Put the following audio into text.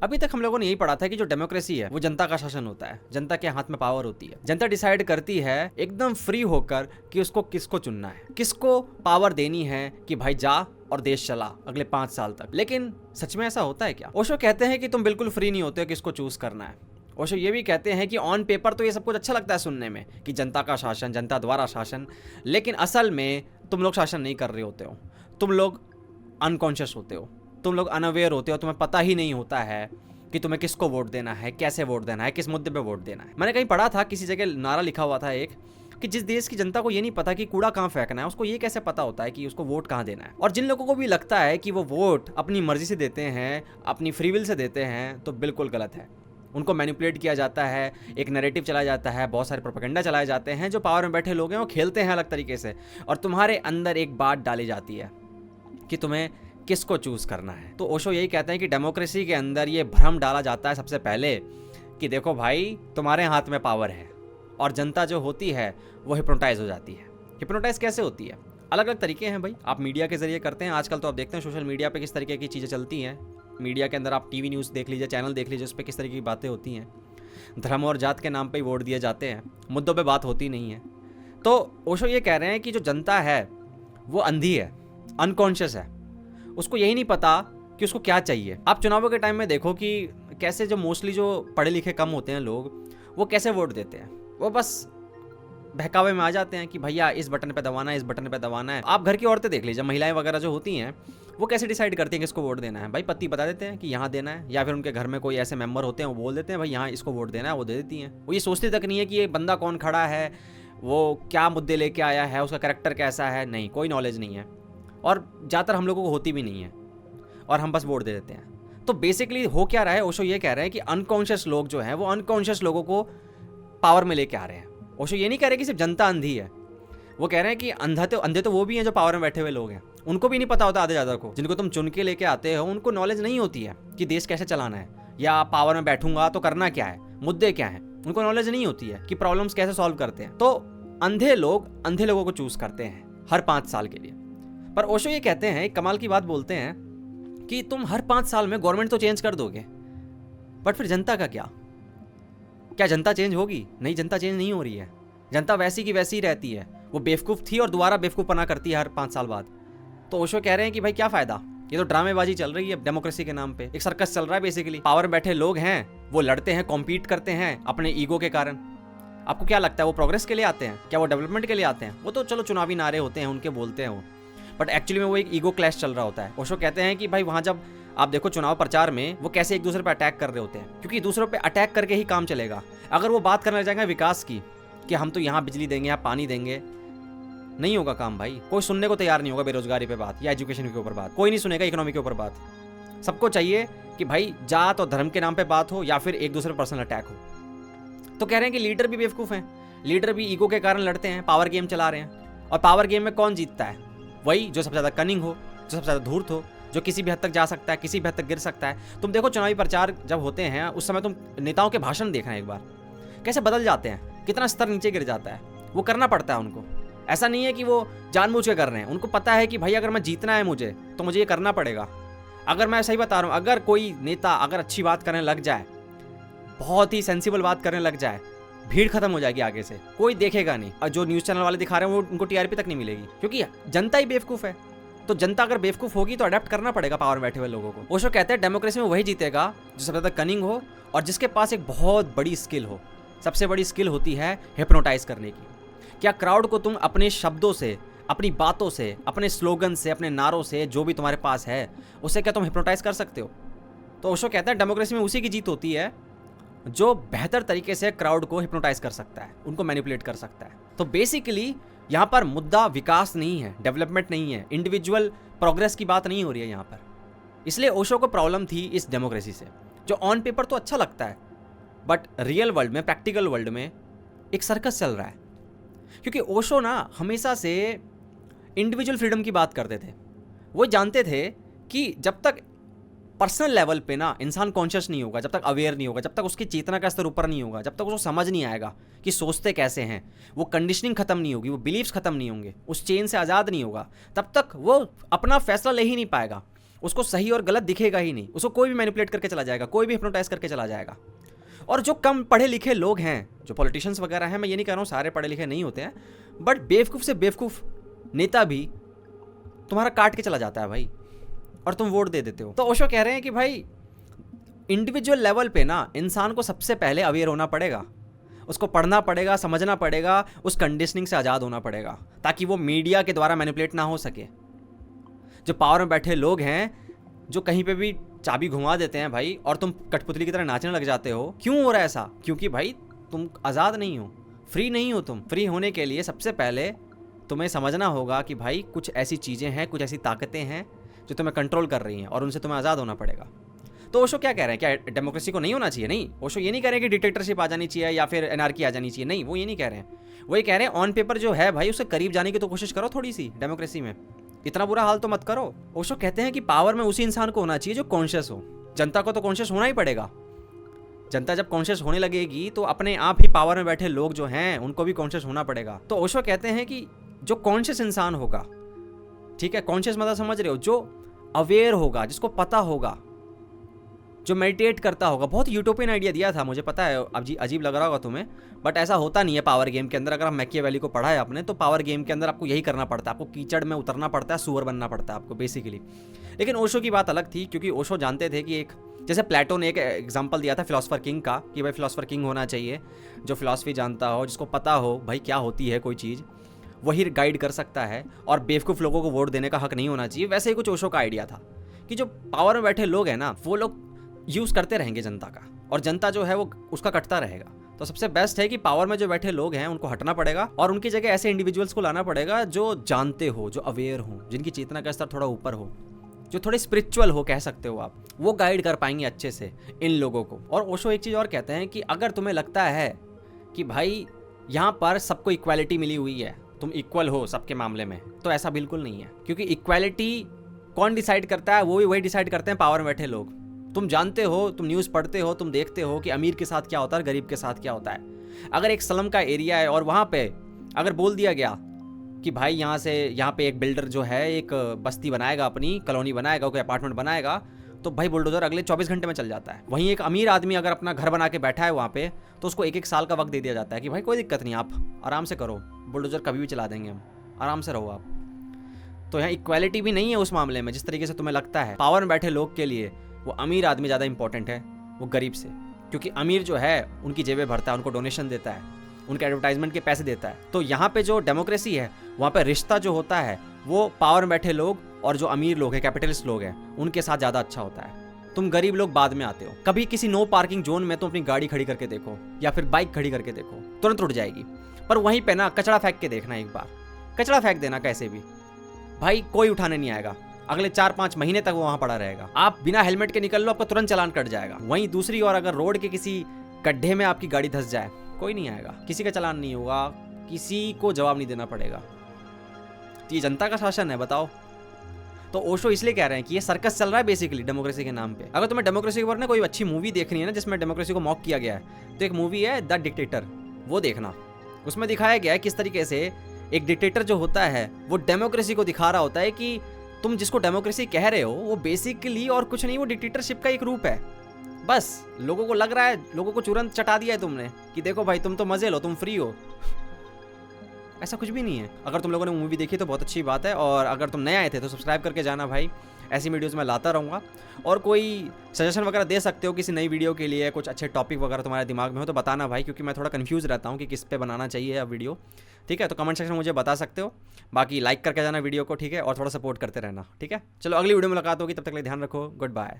अभी तक हम लोगों ने यही पढ़ा था कि जो डेमोक्रेसी है वो जनता का शासन होता है, जनता के हाथ में पावर होती है, जनता डिसाइड करती है एकदम फ्री होकर कि उसको किसको चुनना है, किसको पावर देनी है कि भाई जा और देश चला अगले 5 साल तक। लेकिन सच में ऐसा होता है क्या? ओशो कहते हैं कि तुम बिल्कुल फ्री नहीं होते हो किसको चूज करना है। ओशो ये भी कहते हैं कि ऑन पेपर तो ये सब कुछ अच्छा लगता है सुनने में कि जनता का शासन, जनता द्वारा शासन, लेकिन असल में तुम लोग शासन नहीं कर रहे होते हो, तुम लोग अनकॉन्शियस होते हो, तुम लोग अनअवेयर होते हो, तुम्हें पता ही नहीं होता है कि तुम्हें किसको वोट देना है, कैसे वोट देना है, किस मुद्दे पे वोट देना है। मैंने कहीं पढ़ा था, किसी जगह नारा लिखा हुआ था एक, कि जिस देश की जनता को ये नहीं पता कि कूड़ा कहाँ फेंकना है, उसको ये कैसे पता होता है कि उसको वोट कहाँ देना है। और जिन लोगों को भी लगता है कि वो वोट अपनी मर्जी से देते हैं, अपनी फ्री विल से देते हैं, तो बिल्कुल गलत है। उनको मैनिपुलेट किया जाता है, एक नैरेटिव चलाया जाता है, बहुत सारे प्रोपेगेंडा चलाए जाते हैं, जो पावर में बैठे लोग हैं वो खेलते हैं अलग तरीके से, और तुम्हारे अंदर एक बात डाली जाती है कि तुम्हें किसको चूज करना है। तो ओशो यही कहते हैं कि डेमोक्रेसी के अंदर ये भ्रम डाला जाता है सबसे पहले कि देखो भाई तुम्हारे हाथ में पावर है, और जनता जो होती है वो हिप्नोटाइज हो जाती है। हिप्नोटाइज कैसे होती है? अलग अलग तरीके हैं भाई, आप मीडिया के जरिए करते हैं। आजकल तो आप देखते हैं सोशल मीडिया पे किस तरीके की चीज़ें चलती हैं। मीडिया के अंदर आप टीवी न्यूज़ देख लीजिए, चैनल देख लीजिए, उस पर किस तरीके की बातें होती हैं। धर्म और जात के नाम पे ही वोट दिए जाते हैं, मुद्दों पे बात होती नहीं है। तो ओशो ये कह रहे हैं कि जो जनता है वो अंधी है, अनकॉन्शियस है, उसको यही नहीं पता कि उसको क्या चाहिए। आप चुनावों के टाइम में देखो कि कैसे जो मोस्टली जो पढ़े लिखे कम होते हैं लोग, वो कैसे वोट देते हैं। वो बस बहकावे में आ जाते हैं कि भैया इस बटन पे दबाना है, इस बटन पे दबाना है। आप घर की औरतें देख लीजिए, महिलाएं वगैरह जो होती हैं, वो कैसे डिसाइड करती हैं किसको वोट देना है। भाई पति बता देते हैं कि यहाँ देना है, या फिर उनके घर में कोई ऐसे मेंबर होते हैं वो बोल देते हैं भाई यहाँ इसको वोट देना है, वो दे देती हैं। वो ये सोचती तक नहीं है कि ये बंदा कौन खड़ा है, वो क्या मुद्दे लेके आया है, उसका कैरेक्टर कैसा है, नहीं, कोई नॉलेज नहीं है, और ज़्यादातर हम लोगों को होती भी नहीं है, और हम बस वोट दे देते हैं। तो बेसिकली हो क्या रहा है, ओशो ये कह रहे हैं कि अनकॉन्शियस लोग जो हैं वो अनकॉन्शियस लोगों को पावर में लेके आ रहे हैं। ओशो ये नहीं कह रहे कि सिर्फ जनता अंधी है, वो कह रहे हैं कि अंधे तो वो भी हैं जो पावर में बैठे हुए लोग हैं, उनको भी नहीं पता होता आधे ज़्यादा को। जिनको तुम चुन के लेके आते हो उनको नॉलेज नहीं होती है कि देश कैसे चलाना है, या पावर में बैठूंगा तो करना क्या है, मुद्दे क्या हैं, उनको नॉलेज नहीं होती है कि प्रॉब्लम्स कैसे सॉल्व करते हैं। तो अंधे लोग अंधे लोगों को चूज करते हैं हर 5 साल के लिए। पर ओशो ये कहते हैं, एक कमाल की बात बोलते हैं कि तुम हर 5 साल में गवर्नमेंट तो चेंज कर दोगे, बट फिर जनता का क्या जनता चेंज होगी? नहीं, जनता चेंज नहीं हो रही है, जनता वैसी की वैसी ही रहती है। वो बेवकूफ़ थी और दोबारा बेवकूफ़पना करती है हर 5 साल बाद। तो ओशो कह रहे हैं कि भाई क्या फ़ायदा, ये तो ड्रामेबाजी चल रही है डेमोक्रेसी के नाम पे, एक सर्कस चल रहा है बेसिकली। पावर में बैठे लोग हैं वो लड़ते हैं, कॉम्पीट करते हैं अपने ईगो के कारण। आपको क्या लगता है वो प्रोग्रेस के लिए आते हैं क्या, वो डेवलपमेंट के लिए आते हैं? वो तो चलो चुनावी नारे होते हैं, उनके बोलते हैं वो, बट एक्चुअली में वो एक ईगो क्लैश चल रहा होता है। ओशो कहते हैं कि भाई वहाँ जब आप देखो चुनाव प्रचार में वो कैसे एक दूसरे पर अटैक कर रहे होते हैं, क्योंकि दूसरों पे अटैक करके ही काम चलेगा। अगर वो बात करने लग जाएंगे विकास की कि हम तो यहाँ बिजली देंगे, यहाँ पानी देंगे, नहीं होगा काम भाई। कोई सुनने को तैयार नहीं होगा बेरोजगारी पे बात या एजुकेशन के ऊपर बात, कोई नहीं सुनेगा इकोनॉमी के ऊपर बात। सबको चाहिए कि भाई जात और धर्म के नाम पे बात हो या फिर एक दूसरे पर पर्सनल अटैक हो। तो कह रहे हैं कि लीडर भी बेवकूफ़ हैं, लीडर भी ईगो के कारण लड़ते हैं, पावर गेम चला रहे हैं। और पावर गेम में कौन जीतता है? वही जो सबसे ज़्यादा कनिंग हो, जो सबसे ज़्यादा धूर्त हो, जो किसी भी हद तक जा सकता है, किसी भी हद तक गिर सकता है। तुम देखो चुनावी प्रचार जब होते हैं उस समय तुम नेताओं के भाषण देखना एक बार, कैसे बदल जाते हैं, कितना स्तर नीचे गिर जाता है। वो करना पड़ता है उनको, ऐसा नहीं है कि वो जानबूझ के कर रहे हैं। उनको पता है कि भाई अगर मैं जीतना है मुझे तो मुझे ये करना पड़ेगा। अगर मैं सही बता रहा हूँ, अगर कोई नेता अगर अच्छी बात करने लग जाए, बहुत ही सेंसिबल बात करने लग जाए, भीड़ खत्म हो जाएगी, आगे से कोई देखेगा नहीं। और जो न्यूज़ चैनल वाले दिखा रहे हैं वो उनको टीआरपी तक नहीं मिलेगी, क्योंकि जनता ही बेवकूफ़ है। तो जनता अगर बेवकूफ़ होगी तो अडेप्ट करना पड़ेगा पावर में बैठे हुए लोगों को। ओशो कहते हैं डेमोक्रेसी में वही जीतेगा जो सबसे ज़्यादा कनिंग हो और जिसके पास एक बहुत बड़ी स्किल हो। सबसे बड़ी स्किल होती है हिप्नोटाइज करने की। क्या क्राउड को तुम अपने शब्दों से, अपनी बातों से, अपने स्लोगन से, अपने नारों से, जो भी तुम्हारे पास है, उसे क्या तुम हिप्नोटाइज कर सकते हो? तो ओशो कहता है डेमोक्रेसी में उसी की जीत होती है जो बेहतर तरीके से क्राउड को हिप्नोटाइज कर सकता है, उनको मैनिपुलेट कर सकता है। तो बेसिकली यहाँ पर मुद्दा विकास नहीं है, डेवलपमेंट नहीं है, इंडिविजुअल प्रोग्रेस की बात नहीं हो रही है यहाँ पर। इसलिए ओशो को प्रॉब्लम थी इस डेमोक्रेसी से, जो ऑन पेपर तो अच्छा लगता है बट रियल वर्ल्ड में, प्रैक्टिकल वर्ल्ड में एक सर्कस चल रहा है। क्योंकि ओशो ना हमेशा से इंडिविजुअल फ्रीडम की बात करते थे। वो जानते थे कि जब तक पर्सनल लेवल पे ना इंसान कॉन्शियस नहीं होगा, जब तक अवेयर नहीं होगा, जब तक उसकी चेतना का स्तर ऊपर नहीं होगा, जब तक उसको समझ नहीं आएगा कि सोचते कैसे हैं, वो कंडीशनिंग खत्म नहीं होगी, वो बिलीव्स खत्म नहीं होंगे, उस चेन से आज़ाद नहीं होगा, तब तक वो अपना फैसला ले ही नहीं पाएगा। उसको सही और गलत दिखेगा ही नहीं, उसको कोई भी मैनिपुलेट करके चला जाएगा, कोई भी हिप्नोटाइज करके चला जाएगा। और जो कम पढ़े लिखे लोग हैं, जो पॉलिटिशियंस वगैरह हैं, मैं ये नहीं कह रहा हूँ सारे पढ़े लिखे नहीं होते हैं, बट बेवकूफ़ से बेवकूफ़ नेता भी तुम्हारा काट के चला जाता है भाई, और तुम वोट दे देते हो। तो ओशो कह रहे हैं कि भाई इंडिविजुअल लेवल पे ना इंसान को सबसे पहले अवेयर होना पड़ेगा, उसको पढ़ना पड़ेगा, समझना पड़ेगा, उस कंडीशनिंग से आज़ाद होना पड़ेगा, ताकि वो मीडिया के द्वारा मैनिपुलेट ना हो सके। जो पावर में बैठे लोग हैं, जो कहीं पे भी चाबी घुमा देते हैं भाई, और तुम कठपुतली की तरह नाचने लग जाते हो। क्यों हो रहा है ऐसा? क्योंकि भाई तुम आज़ाद नहीं हो, फ्री नहीं हो। तुम फ्री होने के लिए सबसे पहले तुम्हें समझना होगा कि भाई कुछ ऐसी चीज़ें हैं, कुछ ऐसी ताकतें हैं जो तुम्हें कंट्रोल कर रही हैं, और उनसे तुम्हें आज़ाद होना पड़ेगा। तो ओशो क्या कह रहे हैं? क्या डेमोक्रेसी को नहीं होना चाहिए? नहीं, ओशो ये नहीं कह रहे हैं कि डिक्टेटरशिप आ जानी चाहिए या फिर एनार्की आ जानी चाहिए। नहीं, वो ये नहीं कह रहे हैं। वो ये कह रहे हैं ऑन पेपर जो है भाई, उससे करीब जाने की तो कोशिश करो थोड़ी सी डेमोक्रेसी में, इतना बुरा हाल तो मत करो। ओशो कहते हैं कि पावर में उसी इंसान को होना चाहिए जो कॉन्शियस हो। जनता को तो कॉन्शियस होना ही पड़ेगा। जनता जब कॉन्शियस होने लगेगी तो अपने आप ही पावर में बैठे लोग जो हैं उनको भी कॉन्शियस होना पड़ेगा। तो ओशो कहते हैं कि जो कॉन्शियस इंसान होगा, ठीक है, कॉन्शियस मतलब समझ रहे हो, जो अवेयर होगा, जिसको पता होगा, जो मेडिटेट करता होगा। बहुत यूटोपियन आइडिया दिया था, मुझे पता है अजीब लग रहा होगा तुम्हें, बट ऐसा होता नहीं है पावर गेम के अंदर। अगर हम मैकियावेली को पढ़ा है आपने, तो पावर गेम के अंदर आपको यही करना पड़ता है, आपको कीचड़ में उतरना पड़ता है, सुअर बनना पड़ता है आपको बेसिकली। लेकिन ओशो की बात अलग थी, क्योंकि ओशो जानते थे कि एक, जैसे प्लेटो ने एक एग्जाम्पल दिया था फिलोसफर किंग का, कि भाई फिलोसफर किंग होना चाहिए जो फिलोसफी जानता हो, जिसको पता हो भाई क्या होती है कोई चीज़, वही गाइड कर सकता है, और बेवकूफ़ लोगों को वोट देने का हक नहीं होना चाहिए। वैसे ही कुछ ओशो का आइडिया था कि जो पावर में बैठे लोग हैं ना, वो लोग यूज़ करते रहेंगे जनता का, और जनता जो है वो उसका कटता रहेगा। तो सबसे बेस्ट है कि पावर में जो बैठे लोग हैं उनको हटना पड़ेगा, और उनकी जगह ऐसे इंडिविजुअल्स को लाना पड़ेगा जो जानते हो, जो अवेयर हो, जिनकी चेतना का स्तर थोड़ा ऊपर हो, जो थोड़े स्पिरिचुअल हो कह सकते हो आप। वो गाइड कर पाएंगे अच्छे से इन लोगों को। और ओशो एक चीज़ और कहते हैं कि अगर तुम्हें लगता है कि भाई यहाँ पर सबको इक्वालिटी मिली हुई है, तुम इक्वल हो सबके मामले में, तो ऐसा बिल्कुल नहीं है। क्योंकि इक्वालिटी कौन डिसाइड करता है? वो भी वही डिसाइड करते हैं पावर में बैठे लोग। तुम जानते हो, तुम न्यूज़ पढ़ते हो, तुम देखते हो कि अमीर के साथ क्या होता है, गरीब के साथ क्या होता है। अगर एक स्लम का एरिया है और वहाँ पे अगर बोल दिया गया कि भाई यहाँ पे एक बिल्डर जो है एक बस्ती बनाएगा, अपनी कॉलोनी बनाएगा, कोई अपार्टमेंट बनाएगा, तो भाई बुलडोजर अगले 24 घंटे में चल जाता है। वहीं एक अमीर आदमी अगर अपना घर बना के बैठा है वहाँ पे, तो उसको 1-1 साल का वक्त दे दिया जाता है कि भाई कोई दिक्कत नहीं, आप आराम से करो, बुलडोजर कभी भी चला देंगे हम, आराम से रहो आप। तो यहाँ इक्वालिटी भी नहीं है उस मामले में जिस तरीके से तुम्हें लगता है। पावर में बैठे लोग के लिए वो अमीर आदमी ज़्यादा इंपॉर्टेंट है वो गरीब से, क्योंकि अमीर जो है उनकी जेबें भरता है, उनको डोनेशन देता है, उनके एडवर्टाइजमेंट के पैसे देता है। तो यहाँ पे जो डेमोक्रेसी है, वहाँ पे रिश्ता जो होता है वो पावर में बैठे लोग और जो अमीर लोग हैं, कैपिटलिस्ट लोग हैं, उनके साथ ज़्यादा अच्छा होता है। तुम गरीब लोग बाद में आते हो। कभी किसी नो पार्किंग जोन में तुम अपनी गाड़ी खड़ी करके देखो, या फिर बाइक खड़ी करके देखो, तुरंत उठ जाएगी। पर वहीं पे ना कचरा फेंक के देखना, एक बार कचरा फेंक देना कैसे भी, भाई कोई उठाने नहीं आएगा, अगले 4-5 महीने तक वो वहां पड़ा रहेगा। आप बिना हेलमेट के निकल लो, आपका तुरंत चालान कट जाएगा। वहीं दूसरी ओर अगर रोड के किसी गड्ढे में आपकी गाड़ी धंस जाए, कोई नहीं आएगा, किसी का चालान नहीं होगा, किसी को जवाब नहीं देना पड़ेगा। तो ये जनता का शासन है, बताओ। तो ओशो इसलिए कह रहे हैं कि ये सर्कस चल रहा है बेसिकली डेमोक्रेसी के नाम पे। अगर तुम्हें डेमोक्रेसी के ऊपर ना कोई अच्छी मूवी देखनी है ना जिसमें डेमोक्रेसी को मॉक किया गया है, तो एक मूवी है द डिक्टेटर, वो देखना। उसमें दिखाया गया है किस तरीके से एक डिक्टेटर जो होता है वो डेमोक्रेसी को दिखा रहा होता है कि तुम जिसको डेमोक्रेसी कह रहे हो वो बेसिकली और कुछ नहीं, वो डिक्टेटरशिप का एक रूप है। बस लोगों को लग रहा है, लोगों को तुरंत चटा दिया है तुमने कि देखो भाई तुम तो मजे लो, तुम फ्री हो। ऐसा कुछ भी नहीं है। अगर तुम लोगों ने मूवी देखी तो बहुत अच्छी बात है, और अगर तुम नए आए थे तो सब्सक्राइब करके जाना भाई, ऐसी वीडियोस मैं लाता रहूँगा। और कोई सजेशन वगैरह दे सकते हो किसी नई वीडियो के लिए, कुछ अच्छे टॉपिक वगैरह तुम्हारे दिमाग में हो तो बताना भाई, क्योंकि मैं थोड़ा कंफ्यूज रहता हूँ कि किस पे बनाना चाहिए अब वीडियो। ठीक है, तो कमेंट सेक्शन में मुझे बता सकते हो। बाकी लाइक करके जाना वीडियो को, ठीक है, और थोड़ा सपोर्ट करते रहना, ठीक है। चलो अगली वीडियो में मुलाकात होगी, तब तक के लिए ध्यान रखो, गुड बाय।